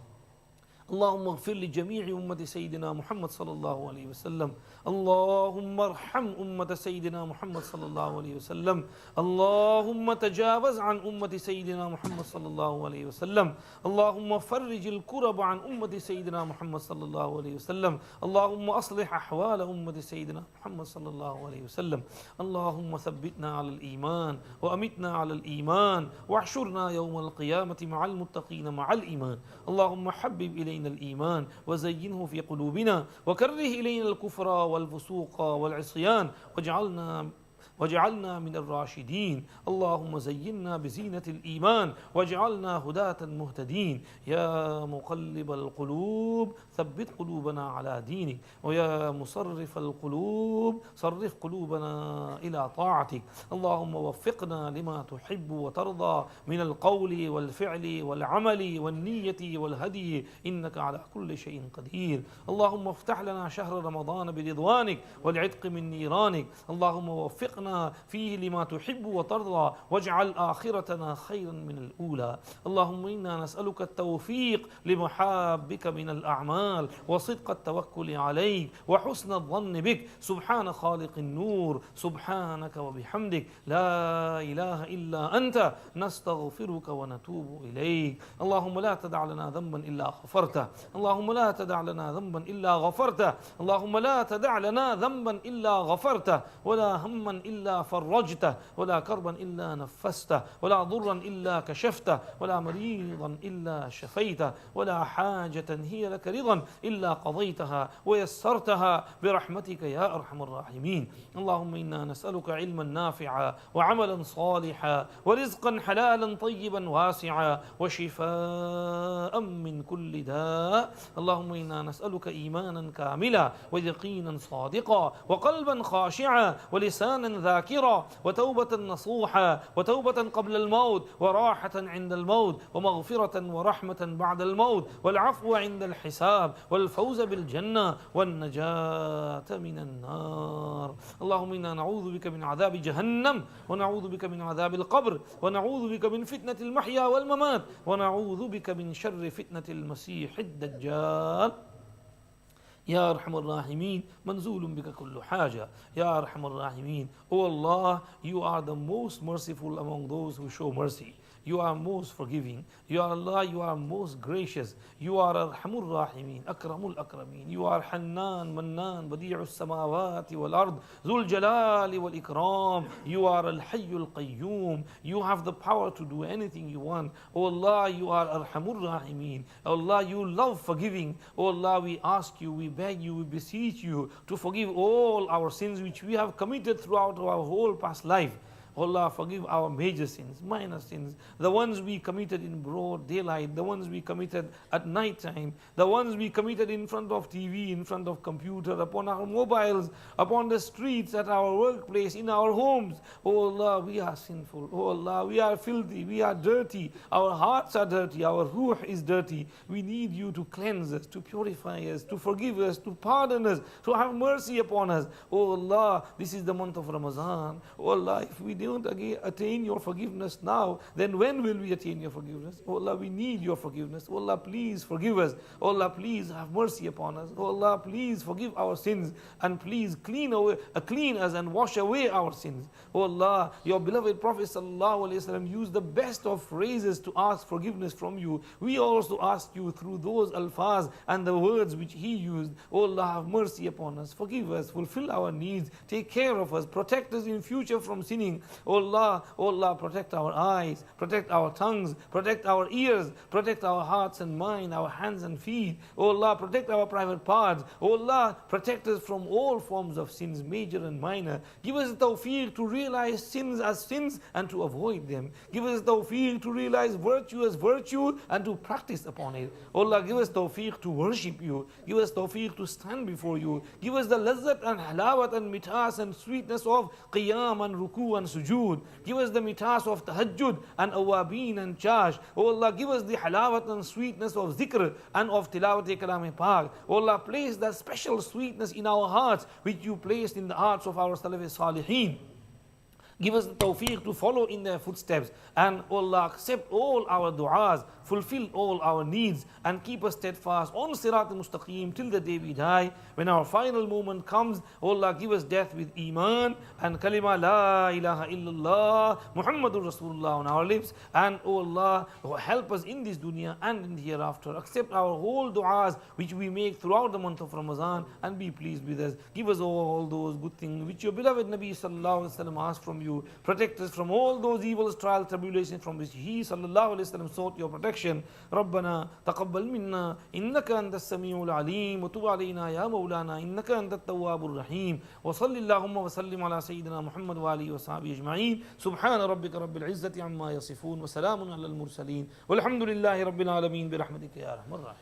اللهم اغفر لجميع أمة سيدنا محمد صلى الله عليه وسلم. اللهم ارحم أمة سيدنا محمد صلى الله عليه وسلم. اللهم تجاوز عن أمة سيدنا محمد صلى الله عليه وسلم. اللهم فرج الكرب عن أمة سيدنا محمد صلى الله عليه وسلم. اللهم أصلح أحوال أمة سيدنا محمد صلى الله عليه وسلم. اللهم ثبتنا على الإيمان وأمتنا على الإيمان واحشرنا يوم القيامة مع المتقين مع الإيمان. اللهم حبب إلينا الإيمان وزينه في قلوبنا وكره إلينا الكفر والفسوق والعصيان وجعلنا من الراشدين. اللهم زينا بزينة الإيمان واجعلنا هداة مهتدين. يا مقلب القلوب ثبت قلوبنا على دينك ويا مصرف القلوب صرف قلوبنا إلى طاعتك. اللهم وفقنا لما تحب وترضى من القول والفعل والعمل والنية والهدي إنك على كل شيء قدير. اللهم افتح لنا شهر رمضان برضوانك والعتق من نيرانك. اللهم وفقنا فيه لما تحب وترضى واجعل آخرتنا خيرا من الأولى. اللهم إنا نسألك التوفيق لمحابك من الأعمال وصدق التوكل عليك وحسن الظن بك. سبحان خالق النور سبحانك وبحمدك لا إله إلا أنت نستغفرك ونتوب إليك. اللهم لا تدع لنا ذنبا إلا غفرته. اللهم لا تدع لنا ذنبا إلا غفرته. اللهم لا تدع لنا ذنبا إلا غفرته ولا هما إلا إلا فرجته ولا كربا إلا نفسته ولا ضرا إلا كشفته ولا مريضا إلا شفيته ولا حاجة هي لك رضا إلا قضيتها ويسرتها برحمتك يا أرحم الراحمين. اللهم إنا نسألك علما نافعا وعملا صالحا ورزقا حلالا طيبا واسعا وشفاء من كل داء. اللهم إنا نسألك إيمانا كاملا ويقينا صادقا وقلبا خاشعا ولسانا ذاكرا وتوبة نصوحا وتوبة قبل الموت وراحة عند الموت ومغفرة ورحمة بعد الموت والعفو عند الحساب والفوز بالجنة والنجاة من النار. اللهم إنا نعوذ بك من عذاب جهنم ونعوذ بك من عذاب القبر ونعوذ بك من فتنة المحيا والممات ونعوذ بك من شر فتنة المسيح الدجال. يا أرحم الراحمين منزول بك كل حاجة. يا أرحم الراحمين. O Allah, you are the most merciful among those who show mercy. You are most forgiving. Ya Allah, you are most gracious. You are Arhamur Rahimin, Akramul Akramin. You are Hannan, Mannan, Badi'us Samawati wal Ard, Zul Jalali wal Ikram. You are Al Hayyul Qayyum. You have the power to do anything you want. O Allah, you are Arhamur Rahimin. O Allah, you love forgiving. O Allah, we ask you, we beg you, we beseech you to forgive all our sins which we have committed throughout our whole past life. Oh Allah, forgive our major sins, minor sins, the ones we committed in broad daylight, the ones we committed at night time, the ones we committed in front of TV, in front of computer, upon our mobiles, upon the streets, at our workplace, in our homes. Oh Allah, we are sinful. Oh Allah, we are filthy, we are dirty, our hearts are dirty, our ruh is dirty. We need you to cleanse us, to purify us, to forgive us, to pardon us, to have mercy upon us. Oh Allah, this is the month of Ramadan. Oh Allah, if we don't attain your forgiveness now, then when will we attain your forgiveness? Oh Allah, we need your forgiveness. Oh Allah, please forgive us. Oh Allah, please have mercy upon us. Oh Allah, please forgive our sins and please clean us and wash away our sins. Oh Allah, your beloved Prophet ﷺ used the best of phrases to ask forgiveness from you. We also ask you through those alfaz and the words which he used. Oh Allah, have mercy upon us, forgive us, fulfill our needs, take care of us, protect us in future from sinning. Oh Allah, protect our eyes, protect our tongues, protect our ears, protect our hearts and mind, our hands and feet. Oh Allah, protect our private parts. Oh Allah, protect us from all forms of sins, major and minor. Give us the tawfiq to realize sins as sins and to avoid them. Give us the tawfiq to realize virtue as virtue and to practice upon it. Oh Allah, give us tawfiq to worship you. Give us tawfiq to stand before you. Give us the lazzat and halawat and mitas and sweetness of qiyam and ruku and sujood. Give us the mitas of tahajjud and awabin and charge. Oh Allah, give us the halawat and sweetness of zikr and of tilawat kalam pak. Oh Allah, place that special sweetness in our hearts which you placed in the hearts of our salaf salihin. Give us the tawfiq to follow in their footsteps. And oh Allah, accept all our du'as, fulfill all our needs, and keep us steadfast on Sirat al-Mustaqim till the day we die. When our final moment comes, oh Allah, give us death with Iman and Kalima La ilaha illallah Muhammadur Rasulullah on our lips. And oh Allah, help us in this dunya and in the hereafter. Accept our whole du'as which we make throughout the month of Ramadan and be pleased with us. Give us all those good things which your beloved Nabi sallallahu alaihi wasallam asked from you. Protect us from all those evils, trials, tribulations from which he sallallahu alaihi wasallam sought your protection. ربنا تقبل منا إنك أنت السميع العليم وتب علينا يا مولانا إنك أنت التواب الرحيم وصل اللهم وسلم على سيدنا محمد وآله وصحبه أجمعين سبحان ربك رب العزة عما يصفون وسلام على المرسلين والحمد لله رب العالمين برحمتك يا أرحم الراحمين.